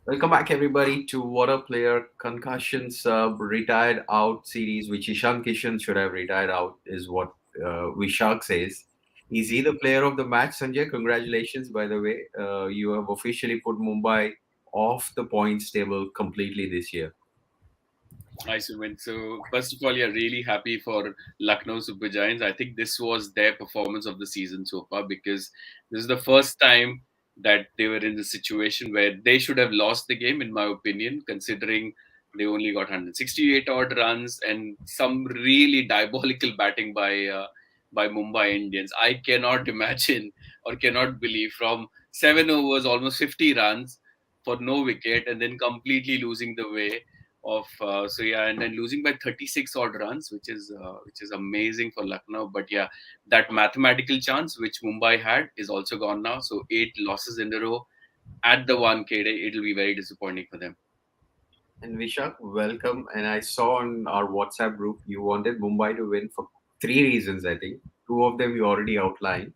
Welcome back, everybody, to Waadaplaya Concussion Sub Retired Out series, which Ishan Kishan should have retired out, is what Vishak says. Is he the player of the match, Sanjay? Congratulations, by the way. You have officially put Mumbai off the points table completely this year. Hi, Sumit. So, first of all, yeah, really happy for Lucknow Super Giants. I think this was their performance of the season so far because this is the first time that they were in the situation where they should have lost the game, in my opinion, considering they only got 168 odd runs and some really diabolical batting by Mumbai Indians. I cannot imagine or cannot believe from 7 overs, almost 50 runs for no wicket, and then completely losing the way of and then losing by 36 odd runs, which is amazing for Lucknow. But yeah, that mathematical chance which Mumbai had is also gone now. So 8 losses in a row at the 1K day, it'll be very disappointing for them. And Vishak, welcome. And I saw on our WhatsApp group you wanted Mumbai to win for three reasons, I think. Two of them you already outlined.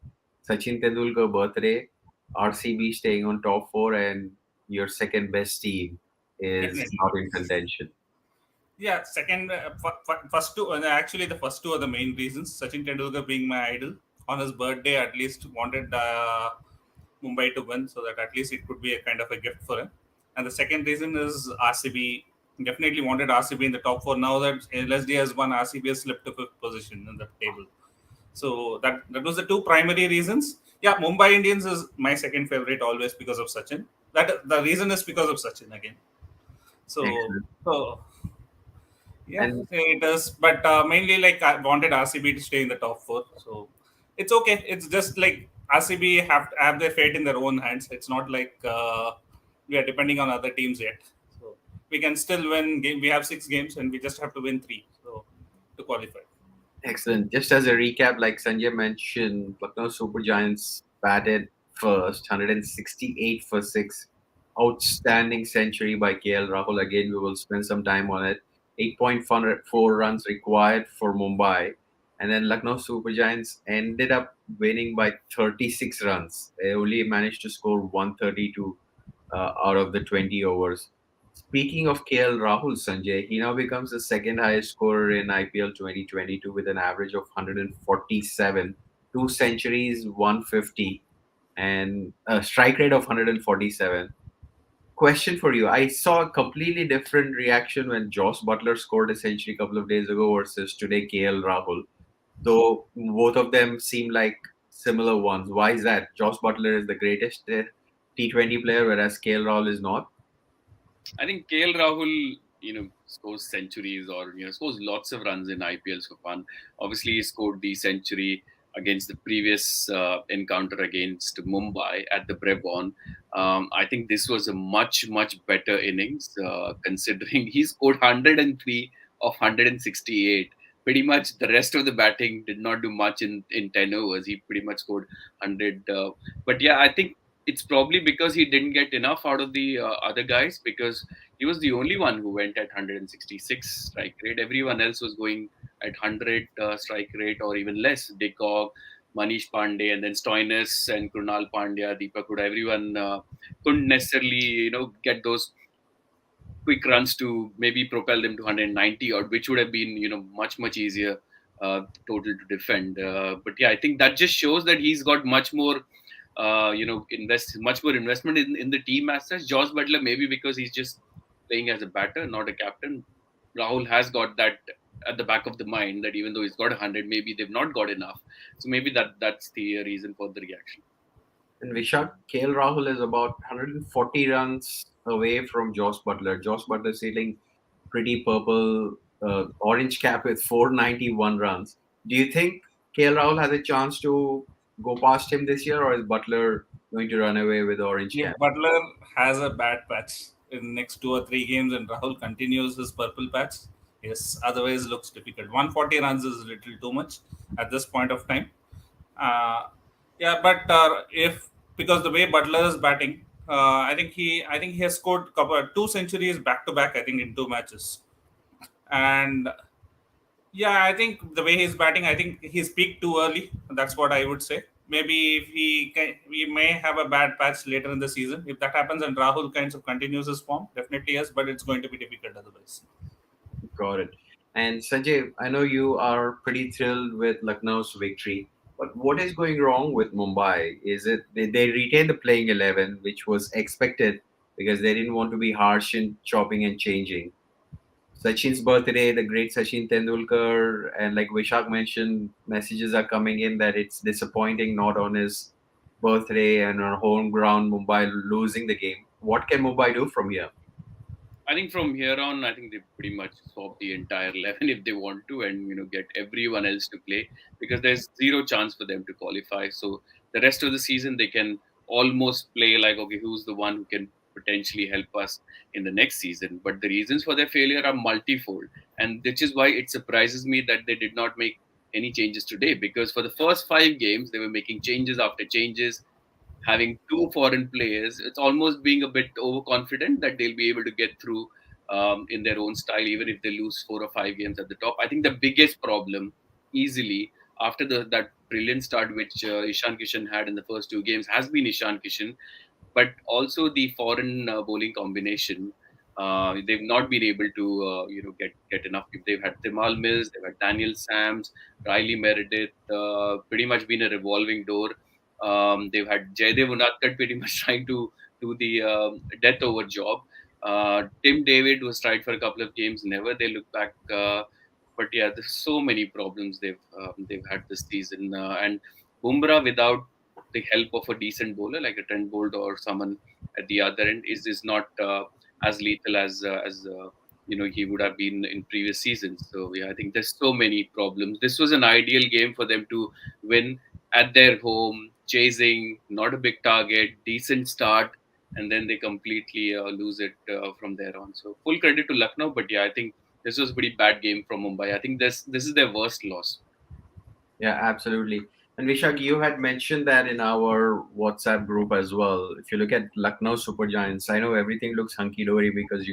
Sachin Tendulkar birthday, RCB staying on top four, and your second best team is Definitely. not in contention. Yeah, second, first two, actually, the first two are the main reasons. Sachin Tendulkar being my idol. On his birthday, at least wanted Mumbai to win so that at least it could be a kind of a gift for him. And the second reason is RCB. Definitely wanted RCB in the top four. Now that LSG has won, RCB has slipped to fifth position in the table. So that was the two primary reasons. Yeah, Mumbai Indians is my second favorite always because of Sachin. That the reason is because of Sachin again. So Excellent. so yeah, And it does. But mainly, like I wanted RCB to stay in the top four, so it's okay. It's just like RCB have their fate in their own hands. It's not like we are depending on other teams yet. So we can still win game. We have 6 games, and we just have to win three. So to qualify. excellent. Just as a recap, like Sanjay mentioned, Lucknow Super Giants batted first, 168 for six. Outstanding century by KL Rahul. Again, we will spend some time on it. 8.4 runs required for Mumbai. And then Lucknow Super Giants ended up winning by 36 runs. They only managed to score 132 out of the 20 overs. Speaking of KL Rahul, Sanjay, he now becomes the second highest scorer in IPL 2022 with an average of 147, two centuries, 150, and a strike rate of 147. Question for you. I saw a completely different reaction when Josh Butler scored a century a couple of days ago versus today KL Rahul, though both of them seem like similar ones. Why is that? Josh Butler is the greatest T20 player, whereas KL Rahul is not. I think KL Rahul, scores centuries or scores lots of runs in IPLs for fun. Obviously, he scored the century against the previous encounter against Mumbai at the Brabon. I think this was a much better innings considering he scored 103 of 168. Pretty much the rest of the batting did not do much in 10 overs. He pretty much scored 100. But yeah, I think it's probably because he didn't get enough out of the other guys because he was the only one who went at 166 strike rate. Everyone else was going at 100 strike rate or even less. Dekog, Manish Pandey, and then Stoinis and Krunal Pandya, Deepak Huda, everyone couldn't necessarily, get those quick runs to maybe propel them to 190 or which would have been, much easier total to defend. But yeah, I think that just shows that he's got much more invest much more investment in the team as such. Josh Butler, maybe because he's just playing as a batter, not a captain. Rahul has got that at the back of the mind that even though he's got 100, maybe they've not got enough. So maybe that's the reason for the reaction. And Vishak, KL Rahul is about 140 runs away from Josh Butler. Josh Butler sailing pretty purple, orange cap with 491 runs. Do you think KL Rahul has a chance to go past him this year, or is Butler going to run away with the orange If cap? Butler has a bad patch in next 2 or 3 games and Rahul continues his purple patch, yes, otherwise looks difficult. 140 runs is a little too much at this point of time. Uh, yeah, but if because the way Butler is batting, I think he has scored two centuries back to back. I think in 2 matches, and yeah, I think the way he's batting, I think he's peaked too early. That's what I would say. maybe if we may have a bad patch later in the season. If that happens and Rahul kinds of continues his form, definitely yes, but it's going to be difficult otherwise. Got it. And Sanjay, I know you are pretty thrilled with Lucknow's victory, but what is going wrong with Mumbai? Is it they retained the playing 11, which was expected because they didn't want to be harsh in chopping and changing. Sachin's birthday, the great Sachin Tendulkar, and like Vishak mentioned, messages are coming in that it's disappointing not on his birthday and on home ground, Mumbai losing the game. What can Mumbai do from here? I think from here on, I think they pretty much swap the entire 11 if they want to, and get everyone else to play, because there's zero chance for them to qualify. So the rest of the season they can almost play like, okay, who's the one who can potentially help us in the next season. But the reasons for their failure are multifold, and which is why it surprises me that they did not make any changes today. Because for the first 5 games they were making changes after changes, having two foreign players, it's almost being a bit overconfident that they'll be able to get through in their own style, even if they lose 4 or 5 games at the top. I think the biggest problem, easily, after that brilliant start which Ishan Kishan had in the first 2 games, has been Ishan Kishan, but also the foreign bowling combination. They've not been able to, get enough. They've had Timal Mills, they've had Daniel Sams, Riley Meredith, pretty much been a revolving door. They've had Jaydev Unadkat pretty much trying to do the death over job. Tim David was tried for a couple of games, never they look back. But yeah, there's so many problems they've had this season, and Bumrah without the help of a decent bowler like a Trent Bolt or someone at the other end is not as lethal as he would have been in previous seasons. So yeah, I think there's so many problems. This was an ideal game for them to win at their home, chasing, not a big target, decent start, and then they completely lose it from there on. So full credit to Lucknow, but yeah, I think this was a pretty bad game from Mumbai. I think this is their worst loss. Yeah, absolutely. And Vishak, you had mentioned that in our WhatsApp group as well. If you look at Lucknow Super Giants, I know everything looks hunky dory because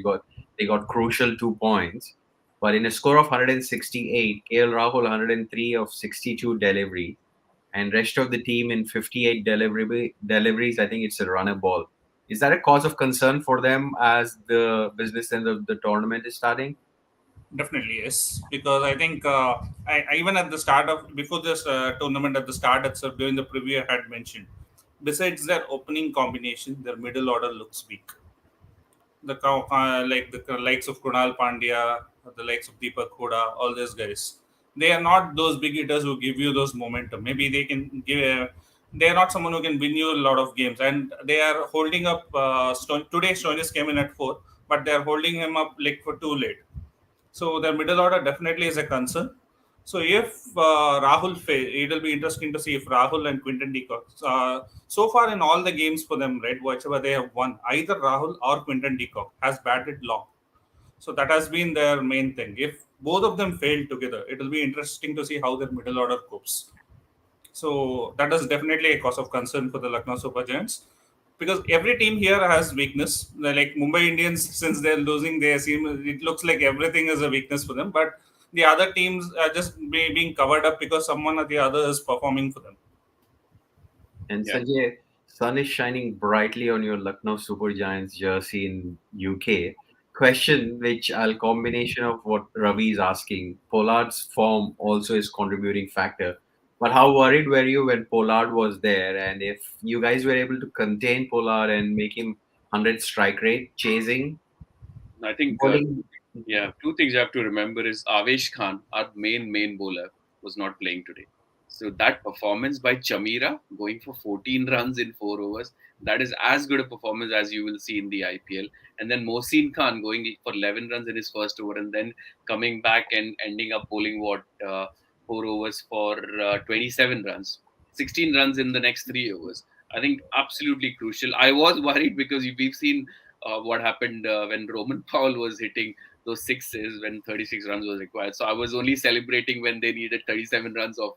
they got crucial 2 points. But in a score of 168, KL Rahul 103 of 62 delivery, and rest of the team in 58 deliveries. I think it's a runner ball. Is that a cause of concern for them as the business end of the tournament is starting? Definitely yes, because I think I even at the start of before this tournament at the start itself during the preview I had mentioned, besides their opening combination, their middle order looks weak. Like the likes of Kunal Pandya, the likes of Deepak Huda, all these guys, they are not those big hitters who give you those momentum. Maybe they can give. They are not someone who can win you a lot of games, and they are holding up. Today, Stoinis came in at 4, but they are holding him up like for too late. So their middle order definitely is a concern. So if Rahul fail, it will be interesting to see if Rahul and Quinton de Kock. So far in all the games for them, right, whichever they have won, either Rahul or Quinton de Kock has batted long. So that has been their main thing. If both of them fail together, it will be interesting to see how their middle order copes. So that is definitely a cause of concern for the Lucknow Super Giants because every team here has weakness. Like Mumbai Indians, since they're losing, they seem it looks like everything is a weakness for them. But the other teams are just being covered up because someone or the other is performing for them. And Yeah. Sanjay, sun is shining brightly on your Lucknow Super Giants jersey in UK. Question which I'll combination of what Ravi is asking. Pollard's form also is contributing factor. But how worried were you when Pollard was there? And if you guys were able to contain Pollard and make him 100 strike rate, chasing, I think bowling. yeah, two things you have to remember is Avesh Khan, our main bowler, was not playing today. So that performance by Chamira, going for 14 runs in 4 overs, that is as good a performance as you will see in the IPL. And then Mohsin Khan going for 11 runs in his first over, and then coming back and ending up bowling 4 overs for 27 runs, 16 runs in the next 3 overs. I think absolutely crucial. I was worried because we've seen what happened when Roman Powell was hitting those sixes when 36 runs was required. So I was only celebrating when they needed 37 runs of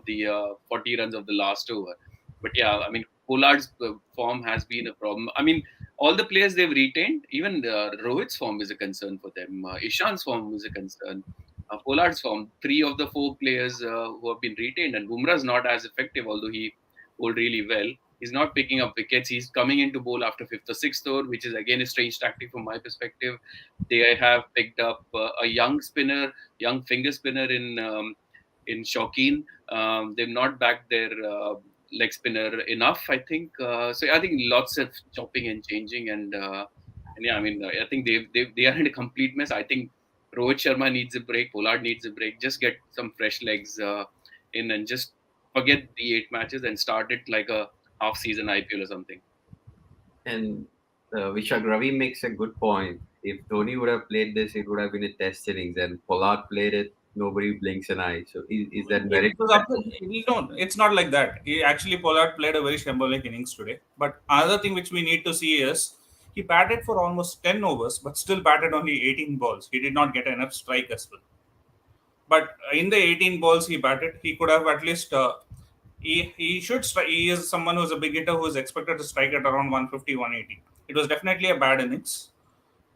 the 40 runs of the last over. But yeah, I mean, Pollard's form has been a problem. I mean, all the players they've retained, even Rohit's form is a concern for them. Ishan's form is a concern. Pollard's form, 3 of the 4 players who have been retained, and Bumrah's not as effective, although he bowl really well. He's not picking up wickets. He's coming into bowl after fifth or sixth over, which is again a strange tactic from my perspective. They have picked up a young spinner, young finger spinner in Shokeen. They've not backed their leg spinner enough, I think. So I think lots of chopping and changing, and yeah, I mean, I think they are in a complete mess. I think Rohit Sharma needs a break. Pollard needs a break. Just get some fresh legs in and just forget the 8 matches and start it like a half season IPL or something. And Vishak Ravi makes a good point. If Dhoni would have played this, it would have been a test innings, and Pollard played it. Nobody blinks an eye. So is that merit? It was up. No, it's not like that. He actually Pollard played a very shambolic innings today. But another thing which we need to see is he batted for almost 10 overs, but still batted only 18 balls. He did not get enough strike as well. But in the 18 balls he batted, he could have at least. He should strike. He is someone who is a big hitter who is expected to strike at around 150, 180. It was definitely a bad innings.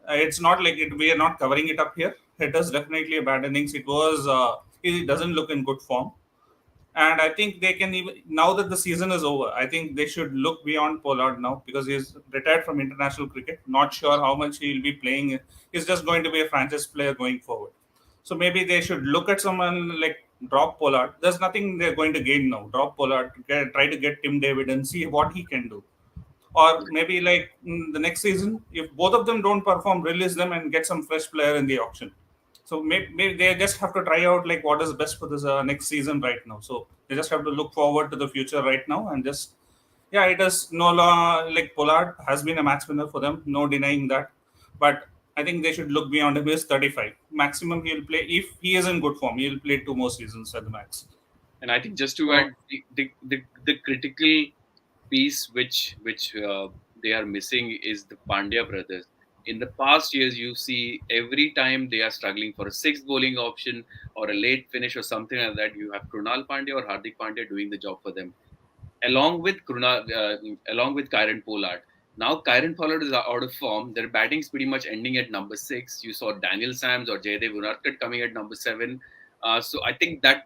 It's not like it, we are not covering it up here. It is definitely a bad innings. It was. It doesn't look in good form. And I think they can even now that the season is over. I think they should look beyond Pollard now because he's retired from international cricket. Not sure how much he'll be playing. He's just going to be a franchise player going forward. So maybe they should look at someone like drop Pollard. There's nothing they're going to gain now. Drop Pollard, try to get Tim David and see what he can do. Or maybe like the next season, if both of them don't perform, release them and get some fresh player in the auction. So maybe they just have to try out like what is best for this next season right now. So they just have to look forward to the future right now and just yeah, it is no like Pollard has been a match winner for them, no denying that. But I think they should look beyond him. He's 35 maximum. He'll play if he is in good form. He'll play 2 more seasons at the max. And I think just to So add the critical piece which they are missing is the Pandya brothers. In the past years, you see every time they are struggling for a sixth bowling option or a late finish or something like that, you have Krunal Pandya or Hardik Pandya doing the job for them along with Kyron Pollard. Now Kyron Pollard is out of form. Their batting's pretty much ending at number 6. You saw Daniel Sams or Jaydev Unadkat coming at number 7. So I think that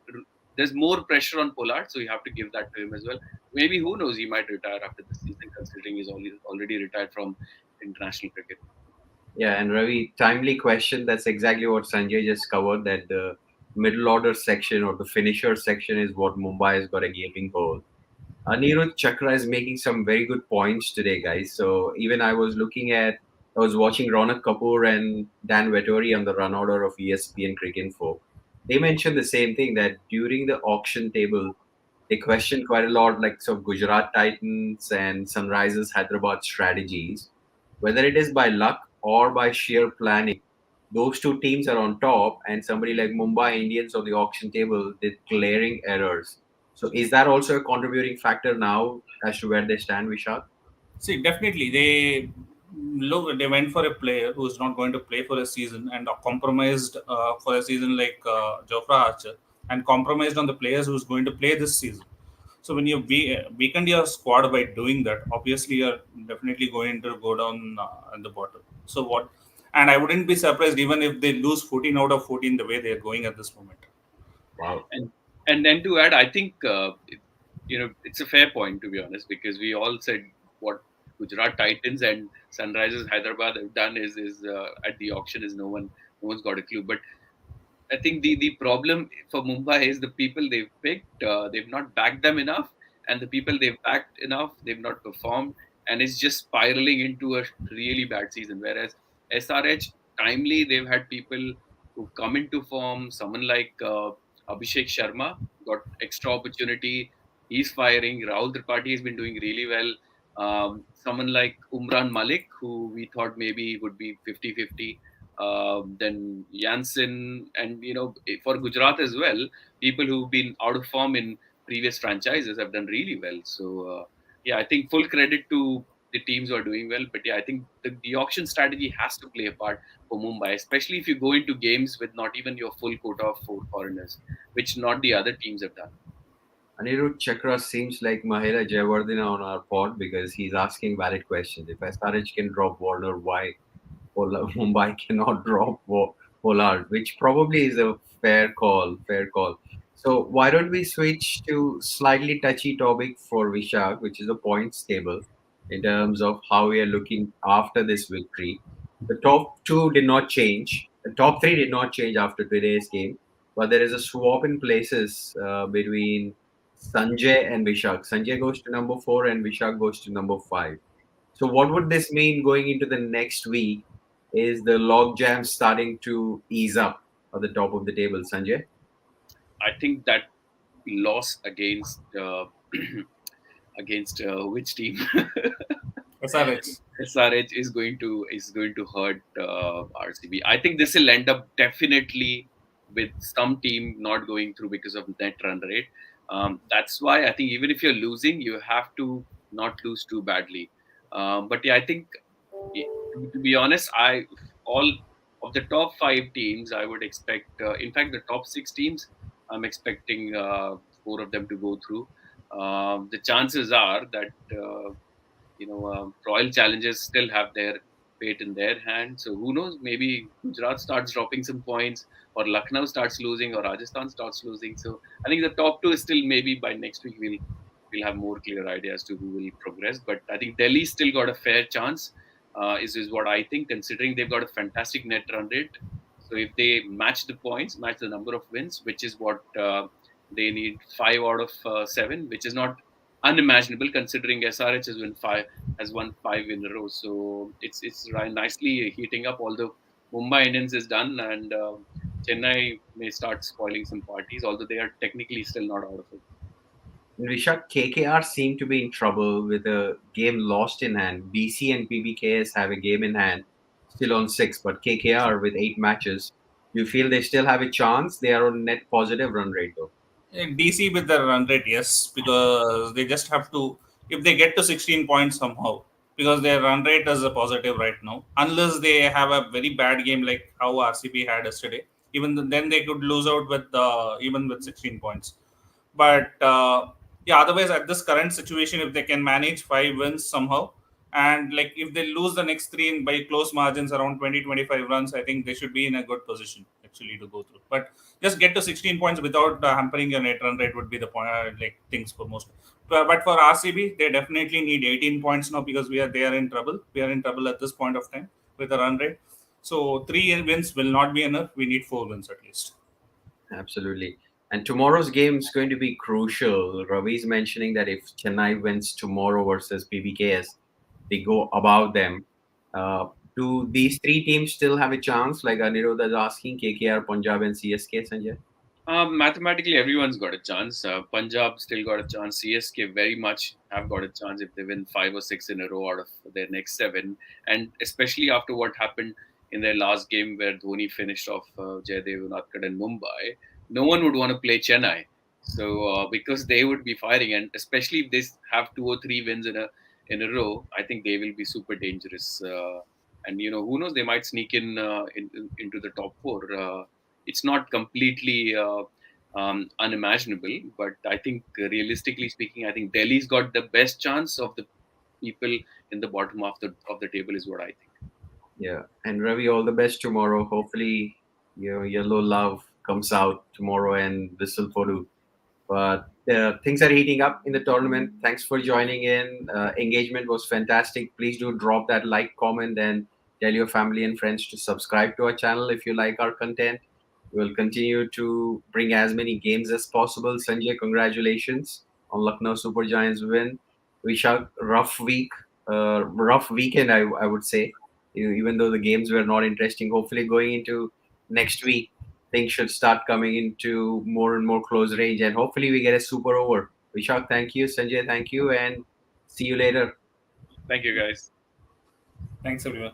there's more pressure on Pollard, so you have to give that to him as well. Maybe who knows, he might retire after the season, considering he's already retired from international cricket. Yeah, and Ravi, timely question. That's exactly what Sanjay just covered. That the middle order section or the finisher section is what Mumbai has got a gaping hole. Anirudh Chakra is making some very good points today, guys. So even I was watching Ronak Kapoor and Dan Vettori on the run order of ESPN Cricket Info. They mentioned the same thing that during the auction table, they questioned quite a lot, like so Gujarat Titans and Sunrisers Hyderabad strategies, whether it is by luck or by sheer planning. Those two teams are on top, and somebody like Mumbai Indians on the auction table did glaring errors. So, is that also a contributing factor now as to where they stand, Vishal? see, definitely they look. They went for a player who is not going to play for a season and are compromised for a season like Jofra Archer and compromised on the players who's going to play this season. So when you weakened your squad by doing that, obviously you're definitely going to go down at the bottom. So what? And I wouldn't be surprised even if they lose 14 out of 14 the way they are going at this moment. Wow. And and then to add, I think it's a fair point, to be honest, because we all said what Gujarat Titans and Sunrisers Hyderabad have done is at the auction is no one's got a clue. But I think the problem for Mumbai is the people they've picked. They've not backed them enough, and the people they've backed enough, they've not performed, and it's just spiraling into a really bad season. Whereas SRH, timely, they've had people who come into form. Someone like Abhishek Sharma got extra opportunity. He's firing. Rahul Tripathi has been doing really well. Someone like Umran Malik, who we thought maybe would be 50-50, then Jansen, and for Gujarat as well, people who've been out of form in previous franchises have done really well. So yeah, I think full credit to the teams who are doing well. But yeah, I think the auction strategy has to play a part for Mumbai, especially if you go into games with not even your full quota of 4 foreigners, which not the other teams have done. Anirudh Chakra seems like Mahela Jayawardena on our pod because he's asking valid questions. If SRH can drop Warner, why Mumbai cannot drop Pollard? Which probably is a fair call. Fair call. So why don't we switch to slightly touchy topic for Vishak, which is the points table in terms of how we are looking after this victory. The top two did not change. The top three did not change after today's game, but there is a swap in places between Sanjay and Vishak. Sanjay goes to number four and Vishak goes to number five. So what would this mean going into the next week? Is the logjam starting to ease up at the top of the table, Sanjay? I think that loss against against which team? SRH. SRH is going to hurt RCB. I think this will end up definitely with some team not going through because of net run rate. That's why I think even if you're losing, you have to not lose too badly. But yeah, I think to be honest, I all of the top five teams, I would expect. In fact, the top six teams, I'm expecting four of them to go through. The chances are that Royal Challengers still have their fate in their hand. So who knows? Maybe Gujarat starts dropping some points, or Lucknow starts losing, or Rajasthan starts losing. So I think the top two is still maybe by next week we'll have more clear idea as to who will progress. But I think Delhi still got a fair chance. Is what I think, considering they've got a fantastic net run rate. So if they match the points, match the number of wins, which is what they need, 5 out of 7, which is not unimaginable considering SRH has won 5 in a row. So it's nicely heating up. Although Mumbai Indians is done, and Chennai may start spoiling some parties, although they are technically still not out of it. Rishabh, KKR seem to be in trouble with a game lost in hand. BC and PBKS have a game in hand, still on six, but KKR with 8 matches. Do you feel they still have a chance? They are on net positive run rate though. DC with the run rate, yes, because they just have to, if they get to 16 points somehow, because their run rate is a positive right now, unless they have a very bad game like how RCB had yesterday, then they could lose out with even with 16 points. But yeah, otherwise, at this current situation, if they can manage 5 wins somehow, and like if they lose the next three by close margins around 20-25 runs, I think they should be in a good position actually to go through. But just get to 16 points without hampering your net run rate would be the point, like things for most. But for RCB, they definitely need 18 points now because they are in trouble. We are in trouble at this point of time with the run rate. So 3 wins will not be enough. We need 4 wins at least. Absolutely. And tomorrow's game is going to be crucial. Ravi's mentioning that if Chennai wins tomorrow versus PBKS, they go above them. Uh, do these three teams still have a chance? Like Anirudh is asking, KKR, Punjab, and CSK, Sanjay? Mathematically, everyone's got a chance. Punjab still got a chance. CSK very much have got a chance if they win 5 or 6 in a row out of their next 7. And especially after what happened in their last game where Dhoni finished off Jaydev Unadkat in Mumbai, no one would want to play Chennai. So because they would be firing, and especially if they have 2 or 3 wins in a row, I think they will be super dangerous. And who knows, they might sneak into the top 4. It's not completely unimaginable, but I think realistically speaking, I think Delhi's got the best chance of the people in the bottom of the table, is what I think. Yeah. And Ravi, all the best tomorrow. Hopefully, your yellow love comes out tomorrow and whistle for you. But things are heating up in the tournament. Thanks for joining in. Engagement was fantastic. Please do drop that like, comment, and tell your family and friends to subscribe to our channel if you like our content. We'll continue to bring as many games as possible. Sanjay, congratulations on Lucknow Super Giants win. Vishak, rough week, rough weekend, I would say. Even though the games were not interesting, hopefully going into next week, things should start coming into more and more close range, and hopefully we get a super over. Vishak, thank you. Sanjay, thank you, and see you later. Thank you, guys. Thanks, everyone.